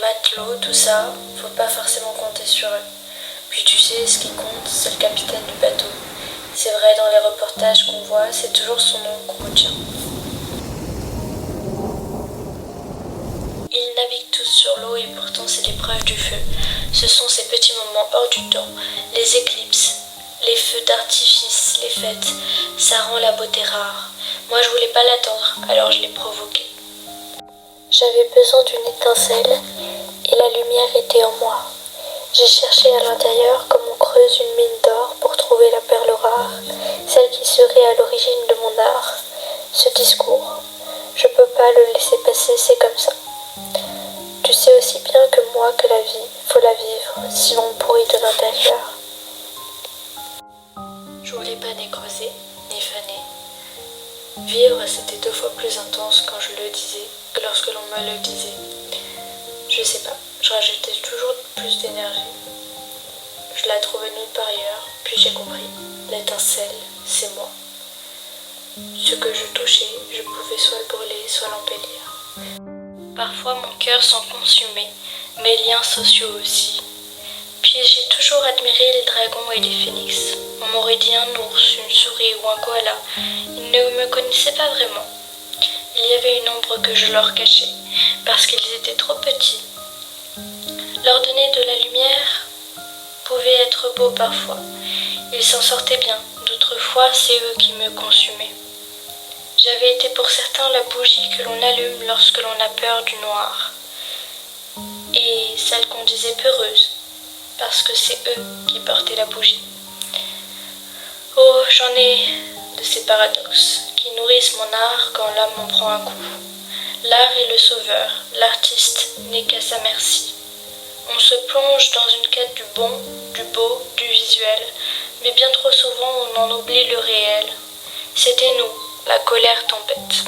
matelots, tout ça, faut pas forcément compter sur eux. Puis tu sais, ce qui compte, c'est le capitaine du bateau. C'est vrai, dans les reportages qu'on voit, c'est toujours son nom qu'on retient. Ils naviguent tous sur l'eau et pourtant c'est l'épreuve du feu. Ce sont ces petits moments hors du temps, les éclipses, les feux d'artifice, les fêtes, ça rend la beauté rare. Moi je voulais pas l'attendre, alors je l'ai provoqué. J'avais besoin d'une étincelle et la lumière était en moi. J'ai cherché à l'intérieur comme on creuse une mine d'or pour trouver la perle rare, celle qui serait à l'origine de mon art. Ce discours, je peux pas le laisser passer, c'est comme ça. Tu sais aussi bien que moi que la vie, faut la vivre, sinon on pourrit de l'intérieur. Je voulais pas ni creuser, ni faner. Vivre, c'était 2 fois plus intense quand je le disais que lorsque l'on me le disait. Je sais pas, je rajoutais toujours plus d'énergie. Je la trouvais nulle part ailleurs, puis j'ai compris. L'étincelle, c'est moi. Ce que je touchais, je pouvais soit le brûler, soit l'embellir. Parfois mon cœur s'en consumait, mes liens sociaux aussi. Puis j'ai toujours admiré les dragons et les phénix. On m'aurait dit un ours, une souris ou un koala. Ils ne me connaissaient pas vraiment. Il y avait une ombre que je leur cachais, parce qu'ils étaient trop petits. Leur donner de la lumière pouvait être beau parfois. Ils s'en sortaient bien, d'autres fois c'est eux qui me consumaient. J'avais été pour certains la bougie que l'on allume lorsque l'on a peur du noir. Et celle qu'on disait peureuse, parce que c'est eux qui portaient la bougie. Oh, j'en ai de ces paradoxes qui nourrissent mon art quand l'âme en prend un coup. L'art est le sauveur, l'artiste n'est qu'à sa merci. On se plonge dans une quête du bon, du beau, du visuel, mais bien trop souvent on en oublie le réel. C'était nous, la colère tempête.